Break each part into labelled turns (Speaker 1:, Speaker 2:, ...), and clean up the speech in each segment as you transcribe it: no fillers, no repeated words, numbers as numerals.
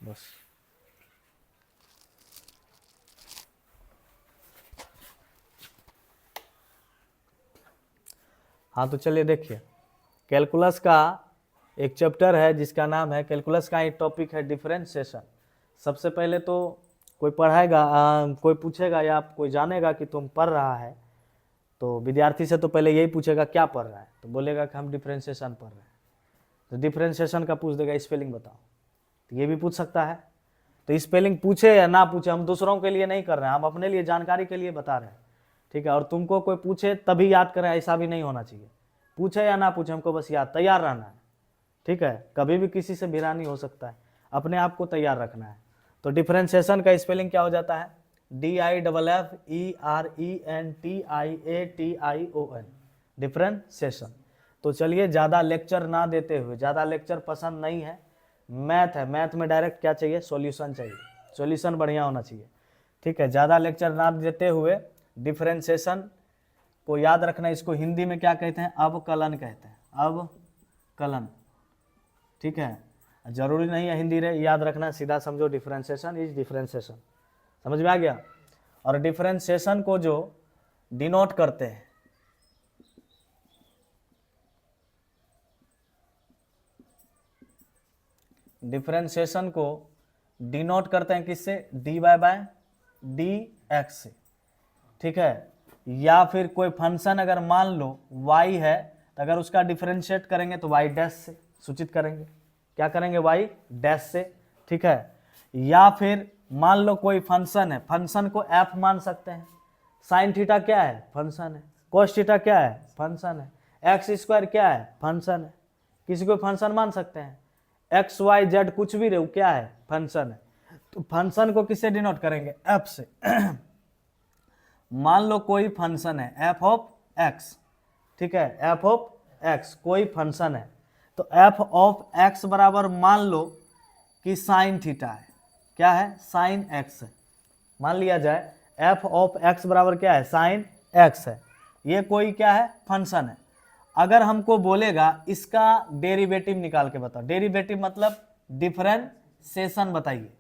Speaker 1: बस। हाँ तो चलिए देखिए, कैलकुलस का एक चैप्टर है जिसका नाम है, कैलकुलस का एक टॉपिक है डिफरेंशिएशन। सबसे पहले तो कोई पढ़ाएगा, कोई पूछेगा या कोई जानेगा कि तुम पढ़ रहा है, तो विद्यार्थी से तो पहले यही पूछेगा क्या पढ़ रहा है, तो बोलेगा कि हम डिफरेंशिएशन पढ़ रहे हैं। तो डिफरेंशिएशन का पूछ देगा स्पेलिंग बताओ, तो ये भी पूछ सकता है। तो स्पेलिंग पूछे या ना पूछे, हम दूसरों के लिए नहीं कर रहे हैं, हम अपने लिए जानकारी के लिए बता रहे हैं, ठीक है। और तुमको कोई पूछे तभी याद करें, ऐसा भी नहीं होना चाहिए। पूछे या ना पूछे, हमको बस याद तैयार रहना है, ठीक है। कभी भी किसी से भिरानी हो सकता है, अपने आप को तैयार रखना है। तो डिफरेंशिएशन का स्पेलिंग क्या हो जाता है? DIFFERENTIATION, differentiation. तो चलिए ज़्यादा लेक्चर ना देते हुए, ज़्यादा लेक्चर पसंद नहीं है, मैथ है, मैथ में डायरेक्ट क्या चाहिए? सॉल्यूशन चाहिए, सॉल्यूशन बढ़िया होना चाहिए, ठीक है। ज़्यादा लेक्चर ना देते हुए डिफरेंशिएशन को याद रखना। इसको हिंदी में क्या कहते हैं? अवकलन कहते हैं, अवकलन, ठीक है। जरूरी नहीं है हिंदी रे याद रखना, सीधा समझो डिफरेंशिएशन इज डिफरेंशिएशन। समझ में आ गया? और डिफरेंशिएशन को जो डिनोट करते हैं, डिफरेंशिएशन को डिनोट करते हैं किससे? dy बाय dx से, ठीक है। या फिर कोई फंक्शन अगर मान लो y है, तो अगर उसका डिफरेंशिएट करेंगे तो y डैश से सूचित करेंगे। क्या करेंगे? y डैश से, ठीक है। या फिर मान लो कोई फंक्शन है, फंक्शन को f मान सकते हैं। साइन थीटा क्या है? फंक्शन है। कोस थीटा क्या है? फंक्शन है। एक्स स्क्वायर क्या है? फंक्शन है। किसी को फंक्शन मान सकते हैं। एक्स वाई जेड कुछ भी रहे, क्या है? फंक्शन है। तो फंक्शन को किससे डिनोट करेंगे? एफ से। मान लो कोई फंक्शन है एफ ऑफ एक्स, ठीक है, एफ ऑफ एक्स कोई फंक्शन है, तो एफ ऑफ एक्स बराबर मान लो कि साइन थीटा है। क्या है? साइन एक्स है। मान लिया जाए एफ ऑफ एक्स बराबर क्या है? साइन एक्स है। ये कोई क्या है? फंक्शन है। अगर हमको बोलेगा इसका डेरिवेटिव निकाल के बताओ, डेरिवेटिव मतलब डिफरेंशिएशन बताइए,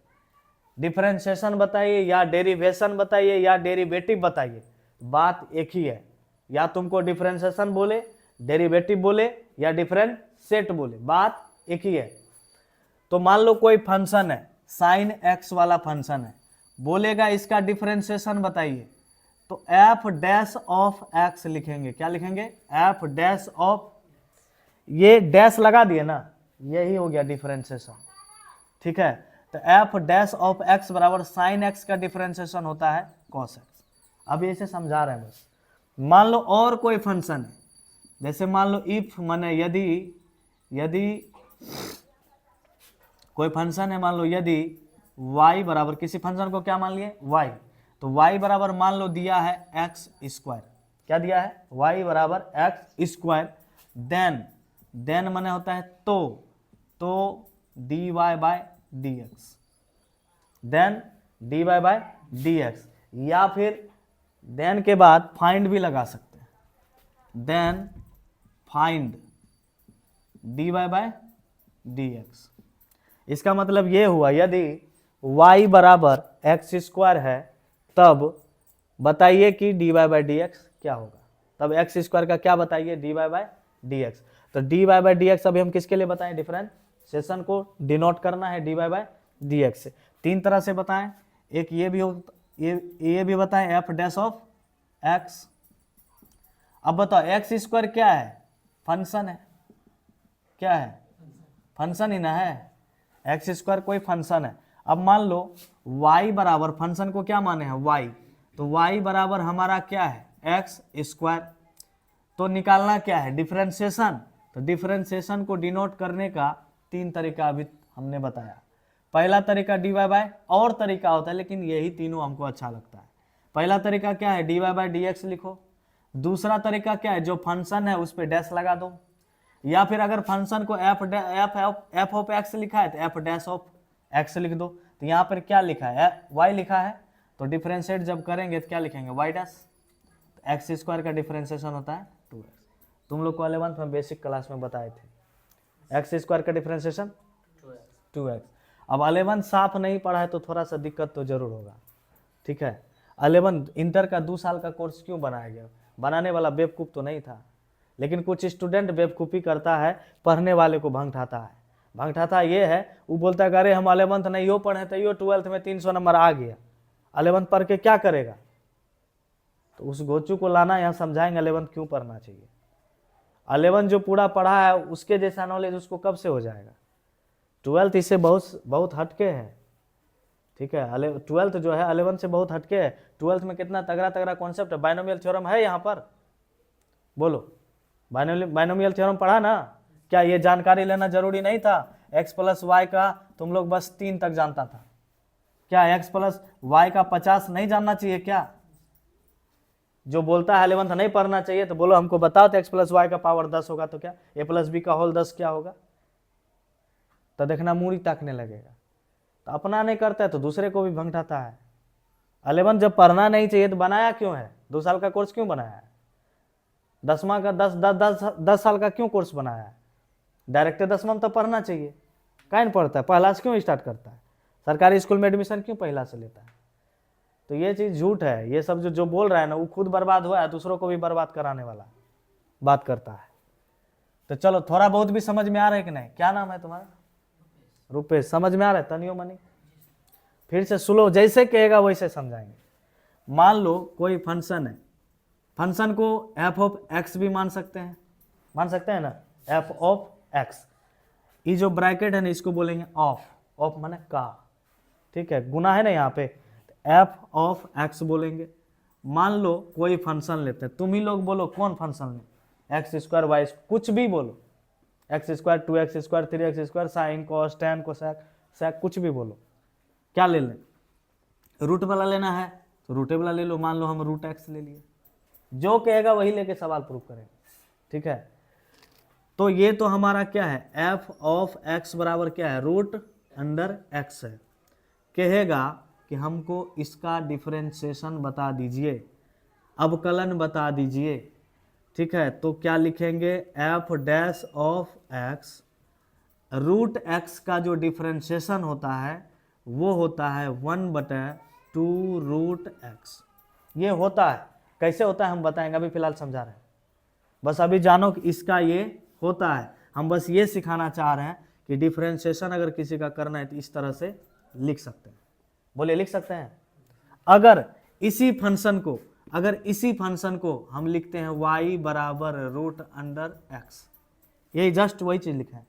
Speaker 1: डिफरेंशिएशन बताइए या डेरिवेशन बताइए या डेरिवेटिव बताइए, बात एक ही है। या तुमको डिफरेंशिएशन बोले, डेरिवेटिव बोले या डिफरेंशिएट बोले, बात एक ही है। तो मान लो कोई फंक्शन है, साइन एक्स वाला फंक्शन है, बोलेगा इसका डिफरेंशिएशन बताइए, तो एफ डैश ऑफ एक्स लिखेंगे। क्या लिखेंगे? एफ डैश ऑफ, ये डैश लगा दिए ना, यही हो गया डिफरेंशिएशन, ठीक है। तो एफ डैश ऑफ एक्स बराबर साइन एक्स का डिफरेंशिएशन होता है कॉस एक्स। अब इसे समझा रहे हैं बस। मान लो और कोई फंक्शन है, जैसे मान लो इफ, माने यदि कोई फंक्शन है, मान लो यदि y बराबर, किसी फंक्शन को क्या मान लिए? y, तो y बराबर मान लो दिया है एक्स स्क्वायर। क्या दिया है? y बराबर एक्स स्क्वायर। देन माने होता है तो dy by dx, then dy by dx, या फिर देन के बाद फाइंड भी लगा सकते हैं, then find dy by dx। इसका मतलब ये हुआ यदि y बराबर एक्स स्क्वायर है, तब बताइए कि dy बाई डी एक्स क्या होगा। तब एक्स स्क्वायर का क्या बताइए? dy by D x. तो dy बाई डी एक्स अभी हम किसके लिए बताएं? डिफरेंशिएशन को डिनोट करना है dy बाई डी एक्स से। तीन तरह से बताएं, एक ये भी हो, ये भी बताएं एफ डैश ऑफ एक्स। अब बताओ एक्स स्क्वायर क्या है? फंक्शन है। क्या है? फंक्शन ही ना है, एक्स स्क्वायर कोई फंक्शन है। अब मान लो y बराबर, फंक्शन को क्या माने हैं? y, तो y बराबर हमारा क्या है? X square. तो निकालना क्या है? डिफरेंशिएशन। तो डिफरेंशिएशन को डिनोट करने का तीन तरीका अभी हमने बताया। पहला तरीका dy बाय, और तरीका होता है लेकिन यही तीनों हमको अच्छा लगता है। पहला तरीका क्या है? dy बाय dx लिखो। दूसरा तरीका क्या है? जो फंक्शन है उस पर डैश लगा दो, या फिर अगर फंक्शन को एफ ऑफ एक्स लिखा है तो एफ डैश ऑफ एक्स लिख दो। तो यहाँ पर क्या लिखा है? वाई लिखा है, तो डिफरेंशिएट जब करेंगे तो क्या लिखेंगे? Y dash. तो एक्स स्क्वायर का डिफरेंशिएशन होता है 2x। तुम लोग को 11th में बेसिक क्लास में बताए थे एक्स स्क्वायर का डिफरेंशिएशन 2x। अब 11 साफ नहीं पढ़ा है तो थोड़ा सा दिक्कत तो जरूर होगा, ठीक है। 11 इंटर का 2 साल का कोर्स क्यों बनाया गया? बनाने वाला बेवकूफ़ तो नहीं था, लेकिन कुछ स्टूडेंट बेवकूफ़ी करता है, पढ़ने वाले को भंगठाता है। भंगठाता ये है, वो बोलता है अरे हम 11th नहीं हो पढ़े तो यो 12th में 300 नंबर आ गया, 11th पढ़ के क्या करेगा? तो उस गोचू को लाना, यहाँ समझाएंगे 11th क्यों पढ़ना चाहिए। 11 जो पूरा पढ़ा है उसके जैसा नॉलेज उसको कब से हो जाएगा? 12th इससे बहुत हटके है, ठीक है। 12th जो है 11 से बहुत हटके है। 12th में कितना तगड़ा तगड़ा कॉन्सेप्ट है। बाइनोमियल थ्योरम है यहाँ पर, बोलो। बाइनोमियल थ्योरम पढ़ा ना? क्या ये जानकारी लेना जरूरी नहीं था? x प्लस वाई का तुम लोग बस 3 तक जानता था, क्या x प्लस वाई का 50 नहीं जानना चाहिए क्या? जो बोलता है 11th नहीं पढ़ना चाहिए तो बोलो हमको बताओ, तो x प्लस वाई का पावर 10 होगा तो क्या a प्लस बी का होल 10 क्या होगा? तो देखना मूड़ी ताकने लगेगा। तो अपना नहीं करता है तो दूसरे को भी भंगठाता है। 11 जब पढ़ना नहीं चाहिए तो बनाया क्यों है? 2 साल का कोर्स क्यों बनाया है? 10वां का 10 साल का क्यों कोर्स बनाया है? डायरेक्ट 10वां में तो पढ़ना चाहिए, काहे नहीं पढ़ता है? पहला से क्यों स्टार्ट करता है? सरकारी स्कूल में एडमिशन क्यों पहला से लेता है? तो ये चीज़ झूठ है। ये सब जो बोल रहा है ना, वो खुद बर्बाद हुआ है, दूसरों को भी बर्बाद कराने वाला बात करता है। तो चलो, थोड़ा बहुत भी समझ में आ रहा है कि नहीं? क्या नाम है तुम्हारा? रुपेश। समझ में आ रहा है? तनियो मनी फिर से सुनो, जैसे कहेगा वैसे समझाएंगे। मान लो कोई फंक्शन है, फंक्शन को एफ ऑफ एक्स भी मान सकते हैं ना, एफ ऑफ एक्स। ये जो ब्रैकेट है ना, इसको बोलेंगे ऑफ माने का, ठीक है। गुना है ना यहाँ पे, एफ ऑफ एक्स बोलेंगे। मान लो कोई फंक्शन लेते हैं, तुम ही लोग बोलो कौन फंक्शन ले, एक्स स्क्वायर वाई, कुछ भी बोलो, x square 2x square 3x square sine cos tan cosec sec, कुछ भी बोलो। क्या ले लें? रूट वाला लेना है तो रूटे वाला ले लो। मान लो हम रूट एक्स ले लिए, जो कहेगा वही लेके सवाल प्रूव करेंगे, ठीक है। तो ये तो हमारा क्या है, एफ ऑफ एक्स बराबर क्या है, रूट अंडर एक्स है। कहेगा कि हमको इसका डिफरेंशिएशन बता दीजिए, अवकलन बता दीजिए, ठीक है। तो क्या लिखेंगे, f dash of x, root x का जो डिफरेंशिएशन होता है वो होता है 1/2 रूट एक्स। ये होता है, कैसे होता है हम बताएंगे, अभी फिलहाल समझा रहे हैं। बस अभी जानो कि इसका ये होता है। हम बस ये सिखाना चाह रहे हैं कि डिफरेंशिएशन अगर किसी का करना है तो इस तरह से लिख सकते हैं। बोले लिख सकते हैं। अगर इसी फंक्शन को हम लिखते हैं y बराबर रूट अंडर एक्स, यही जस्ट वही चीज लिखे हैं,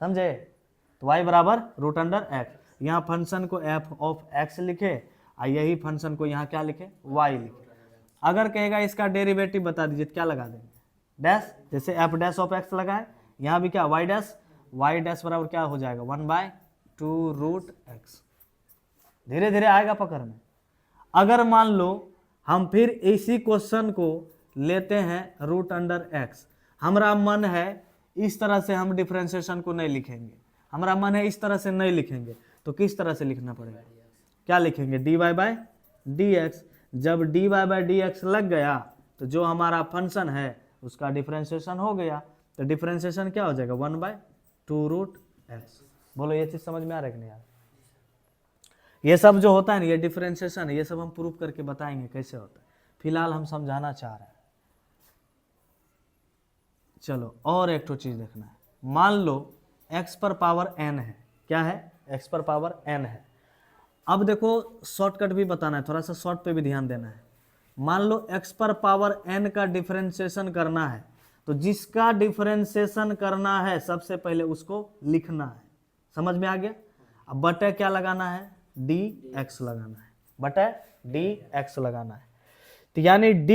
Speaker 1: समझे? तो y बराबर रूट अंडर एक्स, यहाँ फंक्शन को f ऑफ x लिखे और यही फंक्शन को यहाँ क्या लिखे, y लिखे। अगर कहेगा इसका डेरिवेटिव बता दीजिए तो क्या लगा देंगे, डैश। जैसे f डैश ऑफ x लगाए, यहाँ भी क्या y डैश बराबर क्या हो जाएगा 1/2 रूट एक्स। धीरे धीरे आएगा पकड़ में। अगर मान लो हम फिर इसी क्वेश्चन को लेते हैं रूट अंडर एक्स, हमारा मन है इस तरह से हम डिफरेंशिएशन को नहीं लिखेंगे, हमारा मन है इस तरह से नहीं लिखेंगे, तो किस तरह से लिखना पड़ेगा, क्या लिखेंगे, dy बाय dx। जब dy बाय dx लग गया तो जो हमारा फंक्शन है उसका डिफरेंशिएशन हो गया। तो डिफरेंशिएशन क्या हो जाएगा 1/2 रूट एक्स। बोलो ये चीज समझ में आ रहा है कि नहीं यार? ये सब जो होता है ना, ये डिफरेंशिएशन है, ये सब हम प्रूफ करके बताएंगे कैसे होता है। फिलहाल हम समझाना चाह रहे हैं। चलो और एक तो चीज देखना है। मान लो x पर पावर n है, क्या है, x पर पावर n है। अब देखो शॉर्टकट भी बताना है, थोड़ा सा शॉर्ट पे भी ध्यान देना है। मान लो x पर पावर n का डिफरेंशिएशन करना है, तो जिसका डिफरेंशिएशन करना है सबसे पहले उसको लिखना है। समझ में आ गया? अब बटे क्या लगाना है, dx लगाना है, बटे dx लगाना है। तो यानी d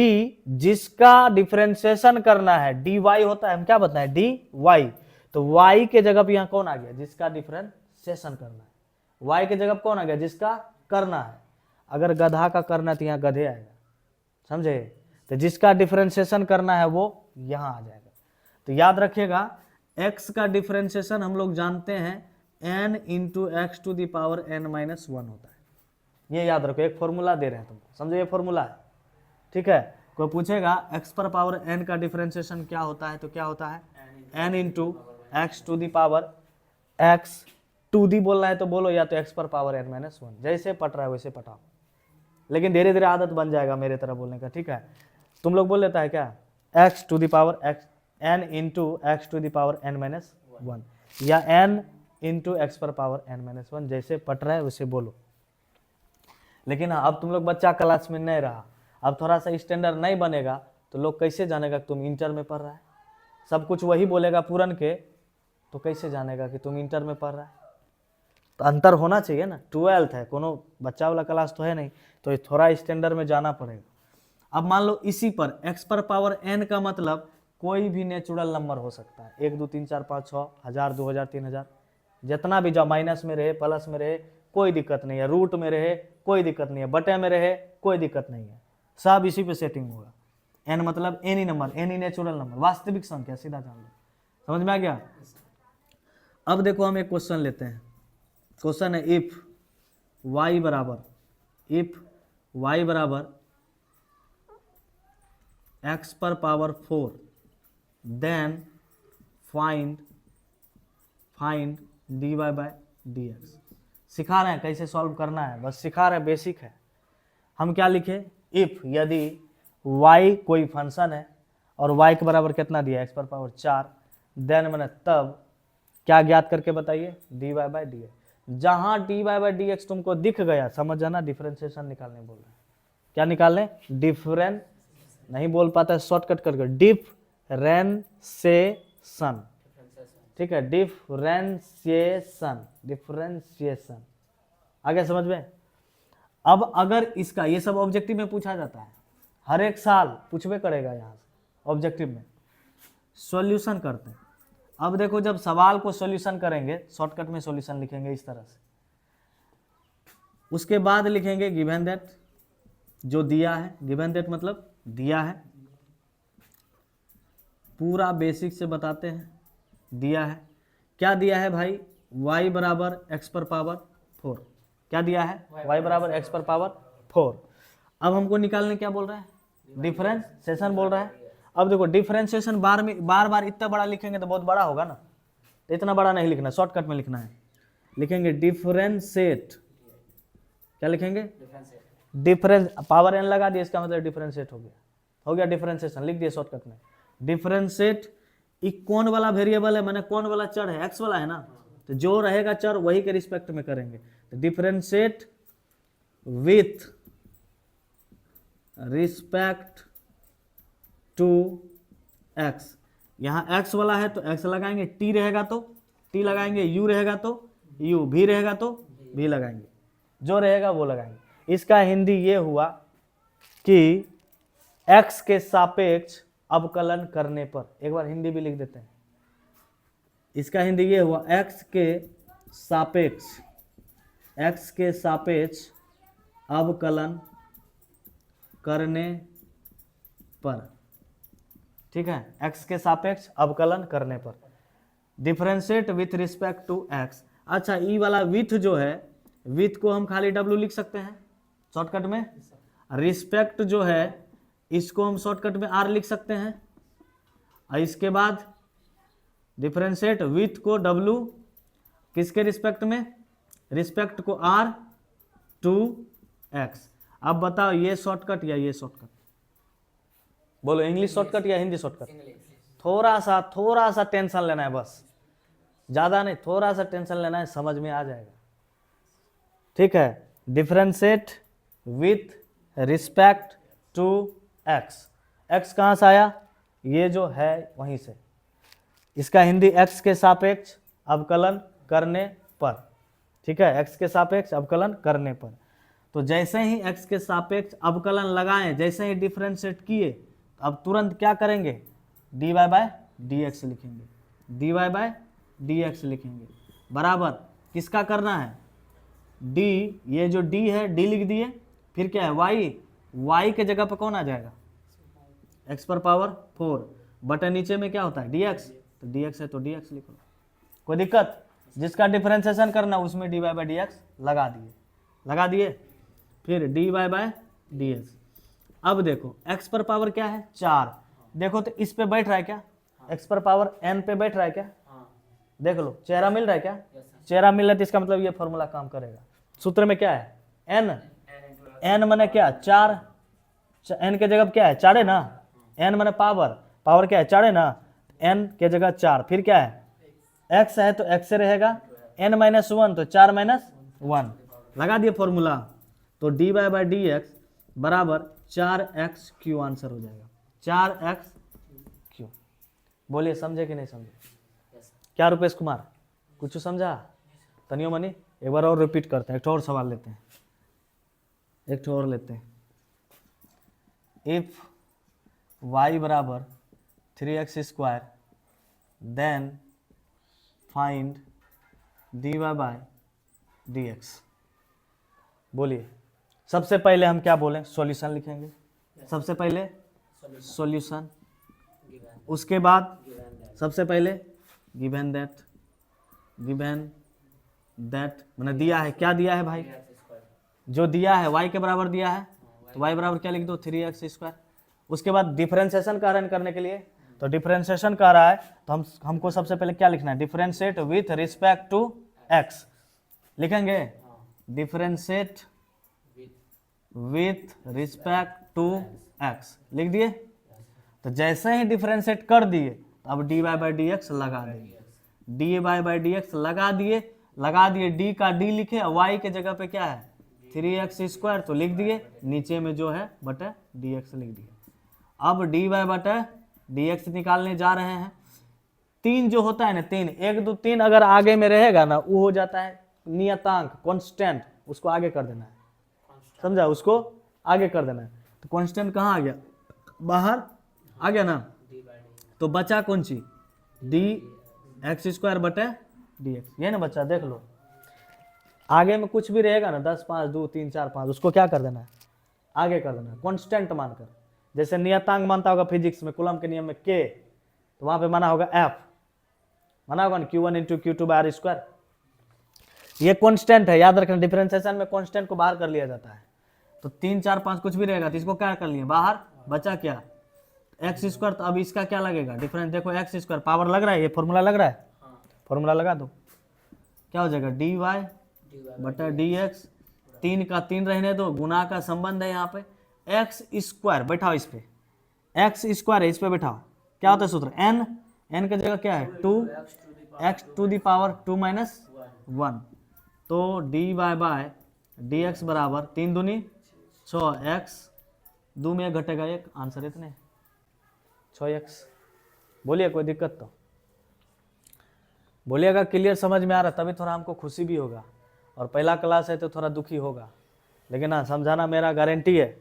Speaker 1: जिसका डिफरेंशिएशन करना है, dy होता है, हम क्या बताएं, dy। तो y के जगह पे यहाँ कौन आ गया, जिसका डिफरेंशिएशन करना है। y के जगह पे कौन आ गया, जिसका करना है। अगर गधा का करना है तो यहाँ गधे आएगा, समझे? तो जिसका डिफरेंशिएशन करना है वो यहाँ आ जाएगा। तो याद रखिएगा x का डिफरेंशिएशन हम लोग जानते हैं n into x to the power n-1 होता है। ये याद रखो, एक फॉर्मूला दे रहे हैं तुमको, समझो ये फॉर्मूला है, ठीक है। कोई पूछेगा x पर पावर n का डिफरेंशिएशन क्या होता है, तो क्या होता है n into x to the power x 2D बोलना है तो बोलो, या तो x पर पावर n माइनस 1, जैसे पट रहा है वैसे पटाओ, लेकिन धीरे धीरे आदत बन जाएगा मेरे तरह बोलने का, ठीक है। तुम लोग बोल लेता है क्या, x to the power x n into x to the power n minus 1, या n इंटू एक्स पर पावर n माइनस 1, जैसे पट रहा है वैसे बोलो। लेकिन अब तुम लोग बच्चा क्लास में नहीं रहा, अब थोड़ा सा स्टैंडर्ड नहीं बनेगा तो लोग कैसे जानेगा कि तुम इंटर में पढ़ रहा है, सब कुछ वही बोलेगा पूरन के, तो कैसे जानेगा कि तुम इंटर में पढ़ रहा है। तो अंतर होना चाहिए ना, 12th है, कोनो बच्चा वाला क्लास तो है नहीं, तो थोड़ा स्टैंडर्ड में जाना पड़ेगा। अब मान लो इसी पर x पर पावर n का मतलब कोई भी नेचुरल नंबर हो सकता है, 1 2 3 4 5 6 1000 2000 3000, जितना भी जाओ, माइनस में रहे प्लस में रहे कोई दिक्कत नहीं है, रूट में रहे कोई दिक्कत नहीं है, बटे में रहे कोई दिक्कत नहीं है, सब इसी पे सेटिंग होगा। n मतलब any number, any natural number, वास्तविक संख्या, सीधा जान लो, समझ में आ गया। अब देखो हम एक क्वेश्चन लेते हैं, क्वेश्चन है इफ y बराबर x पर power 4 then find dy by dx। सिखा रहे हैं कैसे सॉल्व करना है, बस सिखा रहे हैं, बेसिक है। हम क्या लिखे, इफ यदि y कोई फंक्शन है और y के बराबर कितना दिया, x पर पावर 4, देन मैंने तब क्या ज्ञात करके बताइए, dy बाय dx। जहां dy बाय dx तुमको दिख गया, समझ जाना डिफरेंशिएशन निकालने बोल रहे हैं। क्या निकालने, डिफरेंस, नहीं बोल पाता शॉर्टकट करके, डिफरेंशिएशन, ठीक है, डिफरेंशिएशन आगे समझ में। अब अगर इसका, ये सब ऑब्जेक्टिव में पूछा जाता है, हर एक साल पूछवे करेगा यहाँ से ऑब्जेक्टिव में। सॉल्यूशन करते हैं, अब देखो जब सवाल को सॉल्यूशन करेंगे, शॉर्टकट में सॉल्यूशन लिखेंगे इस तरह से, उसके बाद लिखेंगे गिवन दैट, जो दिया है, गिवन दैट मतलब दिया है, पूरा बेसिक से बताते हैं, दिया है, क्या दिया है भाई, y बराबर x पर पावर 4, क्या दिया है, y बराबर x पर पावर 4। अब हमको निकालने क्या बोल रहा है, डिफरेंशिएशन बोल रहा है। अब देखो डिफरेंशिएशन बार बार इतना बड़ा लिखेंगे तो बहुत बड़ा होगा ना, तो इतना बड़ा नहीं लिखना, शॉर्टकट में लिखना है, लिखेंगे डिफरेंशिएट, क्या लिखेंगे, डिफरेंस, पावर n लगा दिया, इसका मतलब डिफरेंशिएट हो गया डिफरेंशिएशन, लिख दिया शॉर्टकट में। डिफरेंशिएट, कौन वाला वेरिएबल है, मैंने कौन वाला चर है, x वाला है ना, तो जो रहेगा चर वही के रिस्पेक्ट में करेंगे, तो differentiate with respect to x, यहाँ x वाला है तो x लगाएंगे, t रहेगा तो t लगाएंगे, u रहेगा तो u, v रहेगा तो v लगाएंगे, जो रहेगा वो लगाएंगे। इसका हिंदी ये हुआ कि x के सापेक्ष अवकलन करने पर, एक बार हिंदी भी लिख देते हैं, इसका हिंदी ये हुआ x के सापेक्ष अवकलन करने पर, ठीक है, x के सापेक्ष अवकलन करने पर, differentiate with respect to x। अच्छा, ई वाला विथ जो है, विथ को हम खाली w लिख सकते हैं शॉर्टकट में, रिस्पेक्ट जो है इसको हम शॉर्टकट में r लिख सकते हैं, और इसके बाद डिफरेंशिएट विथ को w किसके रिस्पेक्ट में, रिस्पेक्ट को r टू x। अब बताओ ये शॉर्टकट या ये शॉर्टकट, बोलो इंग्लिश शॉर्टकट या हिंदी शॉर्टकट। थोड़ा सा टेंशन लेना है, बस ज्यादा नहीं, थोड़ा सा टेंशन लेना है, समझ में आ जाएगा, ठीक है। Differentiate with respect to x, x कहाँ से आया, ये जो है वहीं से, इसका हिंदी x के सापेक्ष अवकलन करने पर, ठीक है, x के सापेक्ष अवकलन करने पर। तो जैसे ही x के सापेक्ष अवकलन लगाएं, जैसे ही डिफरेंशिएट किए, अब तुरंत क्या करेंगे, dy बाय dx लिखेंगे, dy बाय dx लिखेंगे, बराबर किसका करना है, d, ये जो d है d लिख दिए, फिर क्या है y के जगह पर कौन आ जाएगा, x पर पावर 4, बटे नीचे में क्या होता है dx, तो dx है तो dx लिखो, कोई दिक्कत, जिसका डिफरेंशिएशन करना उसमें dy बाय dx लगा दिए, फिर dy बाय dx। अब देखो x पर पावर क्या है 4, देखो तो इस पे बैठ रहा है क्या, x पर पावर n पे बैठ रहा है क्या, देख लो चेहरा मिल रहा है क्या, चेहरा मिल रहा है तो इसका मतलब ये फॉर्मूला काम करेगा। सूत्र में क्या है, एन, एन माने क्या, 4, एन के जगह क्या है 4 है ना, एन माने पावर, पावर क्या है 4 है ना, एन के जगह 4, फिर क्या है एक्स है तो एक्स से रहेगा, एन माइनस 1 तो 4 माइनस 1, लगा दिए फॉर्मूला, तो dy बाई डी एक्स बराबर 4x क्यू आंसर हो जाएगा, 4x क्यू। बोलिए समझे कि नहीं समझे? क्या रुपेश कुमार, कुछ समझा? तनियो मनी एक बार और रिपीट करते हैं, एक और सवाल लेते हैं, एक और लेते हैं। इफ y बराबर 3x square then find dy by dx। बोलिए सबसे पहले हम क्या बोलें, सॉल्यूशन लिखेंगे, सबसे पहले सॉल्यूशन, उसके बाद सबसे पहले गिवन दैट, गिवन दैट मैंने दिया है, क्या दिया है भाई, जो दिया है y के बराबर दिया है तो y बराबर क्या लिख दो 3x स्क्वायर। उसके बाद डिफरेंशिएशन का हल करने के लिए, तो डिफरेंशिएशन कर रहा है तो हमको सबसे पहले क्या लिखना है, differentiate with respect to x लिखेंगे, differentiate with respect to x लिख दिए। तो जैसे ही डिफरेंशिएट कर दिए तो अब dy बाई डी एक्स लगा देंगे, dy बाई डी एक्स लगा दिए, लगा दिए, d का d लिखे, y के जगह पे क्या है 3x स्क्वायर तो लिख दिए, नीचे में जो है बटे dx लिख दिए। अब dy बटे dx निकालने जा रहे हैं, 3 जो होता है ना 3, 1 2 3 अगर आगे में रहेगा ना वो हो जाता है नियतांक कांस्टेंट, उसको आगे कर देना है, समझा, उसको आगे कर देना है। तो कांस्टेंट कहाँ आ गया, बाहर आ गया ना, तो बचा कौन सी dx स्क्वायर बटे dx, ये ना बच्चा देख लो, आगे में कुछ भी रहेगा ना 10 5 2 3 4 5 उसको क्या कर देना है, आगे कर देना है कांस्टेंट मानकर। जैसे नियतांक मानता होगा फिजिक्स में कूलम के नियम में k, तो वहां पे माना होगा f, माना होगा ना q1 into q2 by r square, ये कांस्टेंट है, याद रखना डिफरेंशिएशन में कांस्टेंट को बाहर कर लिया जाता है। तो 3 4 5 कुछ भी रहेगा तो इसको क्या कर लिए बाहर, बचा क्या एक्स स्क्वायर, तो अब इसका क्या लगेगा डिफरेंस, देखो एक्स स्क्वायर पावर लग रहा है, ये फॉर्मूला लग रहा है, फॉर्मूला लगा दो, क्या हो जाएगा dy बटा dx, 3 का 3 रहने दो, गुना का संबंध है यहाँ पे, एक्स स्क्वायर बैठाओ इस पे, एक्स स्क्वायर है इस पे बैठाओ, क्या होता है सूत्र n, n की जगह क्या है 2x to the power 2 minus 1, तो dy बाय dx बराबर 3 दूनी 6, x 2 में घटेगा 1, आंसर इतने 6x। बोलिए कोई दिक्कत तो बोलिएगा, क्लियर समझ में आ रहा, तभी थोड़ा हमको खुशी भी होगा, और पहला क्लास है तो थोड़ा दुखी होगा, लेकिन हाँ समझाना मेरा गारंटी है,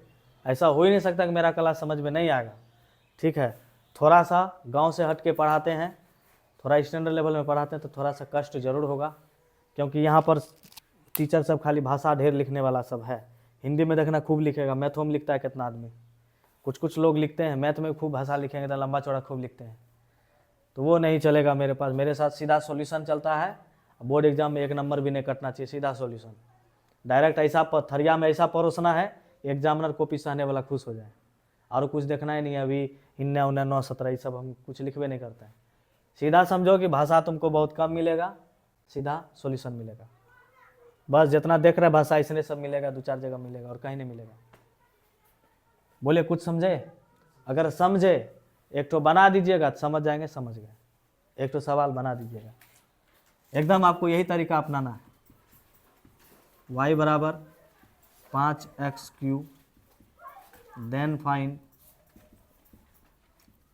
Speaker 1: ऐसा हो ही नहीं सकता कि मेरा क्लास समझ में नहीं आएगा, ठीक है। थोड़ा सा गांव से हट के पढ़ाते हैं, थोड़ा स्टैंडर्ड लेवल में पढ़ाते हैं तो थोड़ा सा कष्ट जरूर होगा, क्योंकि यहाँ पर टीचर सब खाली भाषा ढेर लिखने वाला सब है, हिंदी में देखना खूब लिखेगा, मैथों में लिखता है कितना आदमी, कुछ लोग लिखते हैं मैथ में खूब भाषा लिखेंगे तो लंबा चौड़ा खूब लिखते हैं, तो वो नहीं चलेगा मेरे पास, मेरे साथ सीधा सॉल्यूशन चलता है, बोर्ड एग्जाम में 1 नंबर भी नहीं कटना चाहिए, सीधा सॉल्यूशन डायरेक्ट, ऐसा थरिया में ऐसा परोसना है एग्जामिनर कॉपी सहने वाला खुश हो जाए, और कुछ देखना ही नहीं है, अभी 9 9 9 17 ये सब हम कुछ लिखवे नहीं करते हैं, सीधा समझो कि भाषा तुमको बहुत कम मिलेगा, सीधा सॉल्यूशन मिलेगा, बस जितना देख रहे भाषा इसने सब मिलेगा, 2 4 जगह मिलेगा और कहीं नहीं मिलेगा। बोले कुछ समझे, अगर समझे एक तो बना दीजिएगा तो समझ जाएंगे, समझ गए, एक तो सवाल बना दीजिएगा, एकदम आपको यही तरीका अपनाना है, y बराबर 5x cube then find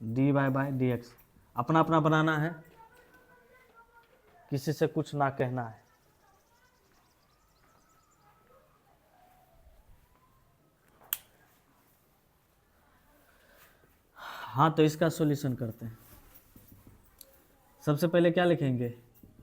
Speaker 1: dy by dx, अपना अपना बनाना है, किसी से कुछ ना कहना है। हाँ तो इसका सॉल्यूशन करते हैं, सबसे पहले क्या लिखेंगे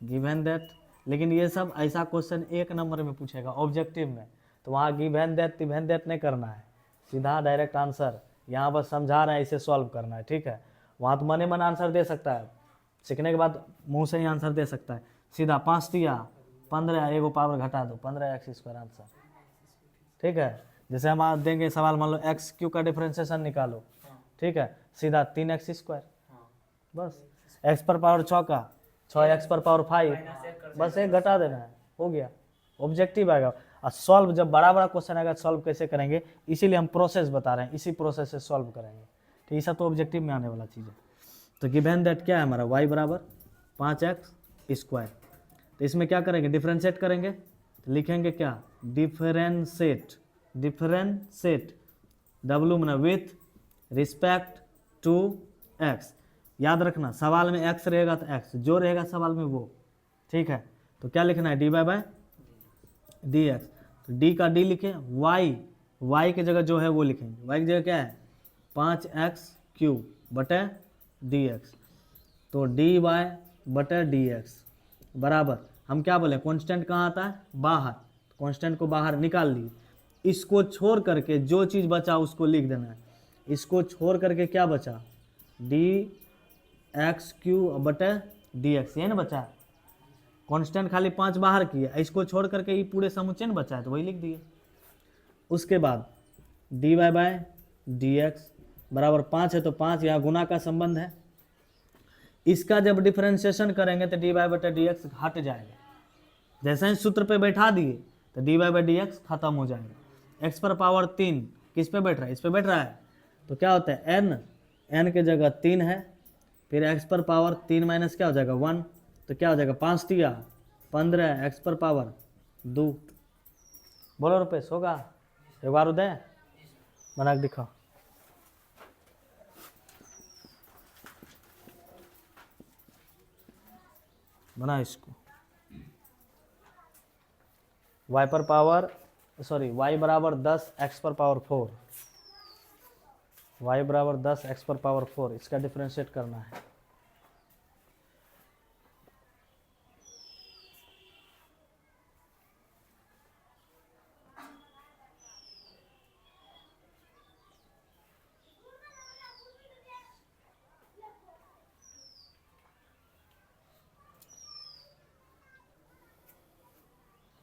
Speaker 1: गिवन दैट, लेकिन ये सब ऐसा क्वेश्चन 1 नंबर में पूछेगा ऑब्जेक्टिव में, तो वहाँ गिवन दैट नहीं करना है, सीधा डायरेक्ट आंसर, यहाँ बस समझा रहे हैं इसे सॉल्व करना है, ठीक है। वहाँ तो मने मन आंसर दे सकता है, सीखने के बाद मुंह से ही आंसर दे सकता है, सीधा 5 दिया 15, एगो पावर घटा दो 15x स्क्वायर आंसर, ठीक है। जैसे हम आप देंगे सवाल, मान लो एक्स क्यू का डिफरेंशिएशन निकालो, ठीक है, सीधा 3x स्क्वायर, बस x पर पावर 6 का 6x पर पावर 5, बस एक घटा देना है, हो गया, ऑब्जेक्टिव आएगा। और सॉल्व जब बड़ा बड़ा क्वेश्चन आएगा सॉल्व कैसे करेंगे, इसीलिए हम प्रोसेस बता रहे हैं, इसी प्रोसेस से सॉल्व करेंगे। तो ये सब तो ऑब्जेक्टिव में आने वाला चीज़ है। तो गिवन दैट क्या है हमारा, y बराबर 5x²। तो इसमें क्या करेंगे, डिफ्रेंशिएट करेंगे, तो लिखेंगे क्या, डिफरेंशिएट, डिफरेंशिएट w में विथ रिस्पेक्ट टू x। याद रखना सवाल में x रहेगा तो x, जो रहेगा सवाल में वो, ठीक है। तो क्या लिखना है, dy बाय dx। तो d का d लिखें, y की जगह जो है वो लिखेंगे, y की जगह क्या है 5x³ बटे dx। तो dy बटे dx बराबर, हम क्या बोले, कांस्टेंट कहाँ आता है, बाहर, कांस्टेंट को बाहर निकाल लिए। इसको छोड़ करके जो चीज़ बचा उसको लिख देना है। इसको छोड़ करके क्या बचा, dx³ बटे dx, ये ना बचा, कांस्टेंट खाली 5 बाहर किया, इसको छोड़ करके ये पूरे समुच्चय न बचा है तो वही लिख दिए। उसके बाद dy बाय dx बराबर 5 है तो 5, यहाँ गुना का संबंध है। इसका जब डिफरेंशिएशन करेंगे तो dy बटे dx हट जाएगा, जैसे ही सूत्र पे बैठा दिए तो dy बाय dx खत्म हो जाएगा। x पर पावर 3 किस पे बैठ रहा है, इस पे बैठ रहा है, तो क्या होता है n के जगह 3 है, फिर x पर पावर 3 माइनस क्या हो जाएगा 1, तो क्या हो जाएगा 5 तिया 15, x पर पावर 2। बोलो रुपेश होगा, एक बार उदय बना के दिखाओ। बना इसको, y पर पावर y बराबर 10 x पर पावर 4, y बराबर 10 x पर पावर 4, इसका डिफरेंशिएट करना है।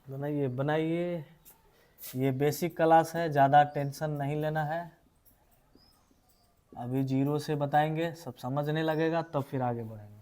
Speaker 1: बनाइए बनाइए, ये बेसिक क्लास है, ज़्यादा टेंशन नहीं लेना है। अभी 0 से बताएंगे, सब समझने लगेगा तब फिर आगे बढ़ेंगे।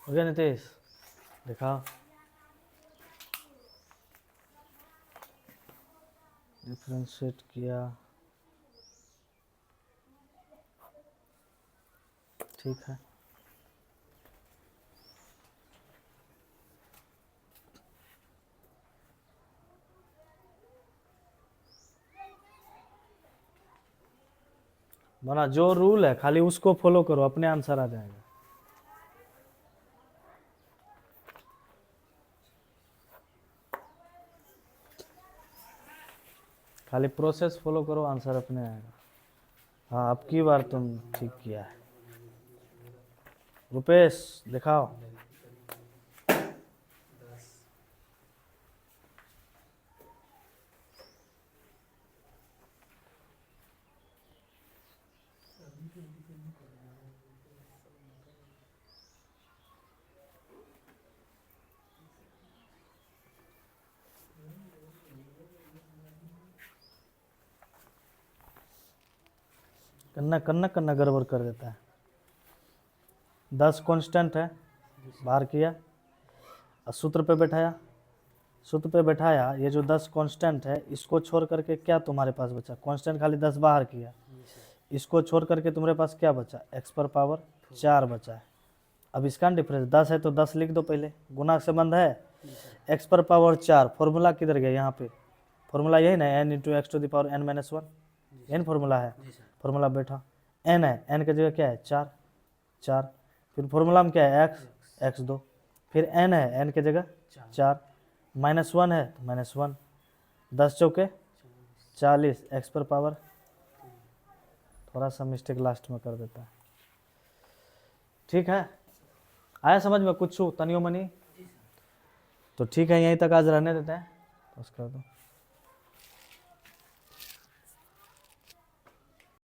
Speaker 1: हो गया नितेश, देखा, डिफरेंशिएट किया, ठीक है। बना, जो रूल है खाली उसको फॉलो करो, अपने आंसर आ जाएगा। खाली प्रोसेस फॉलो करो, आंसर अपने आएगा। हाँ अब की बार तुम ठीक किया है। रुपेश दिखाओ। कन्ना गड़बड़ कर देता है। 10 कांस्टेंट है, बाहर किया और सूत्र पे बैठाया, सूत्र पे बैठाया, ये जो 10 कांस्टेंट है इसको छोड़ करके क्या तुम्हारे पास बचा, कांस्टेंट खाली 10 बाहर किया, इसको छोड़ करके तुम्हारे पास क्या बचा, x पर पावर 4 बचा है। अब इसका डिफरेंस 10 है तो 10 लिख दो, पहले गुना संबंध है, x पर पावर 4, फॉर्मूला किधर गया, यहाँ पे फॉर्मूला यही ना, n into x to the power n-1, n formula है, फॉर्मूला बैठा, n है, n की जगह क्या है 4, फिर फॉर्मूला में क्या है x2, फिर n है, n की जगह 4, -1 है तो -1, 10 चौके 40, x पर पावर, थोड़ा सा मिस्टेक लास्ट में कर देता है, ठीक है। आया समझ में कुछ तनियो मनी, तो ठीक है, यहीं तक आज रहने देते हैं, बस कर दो।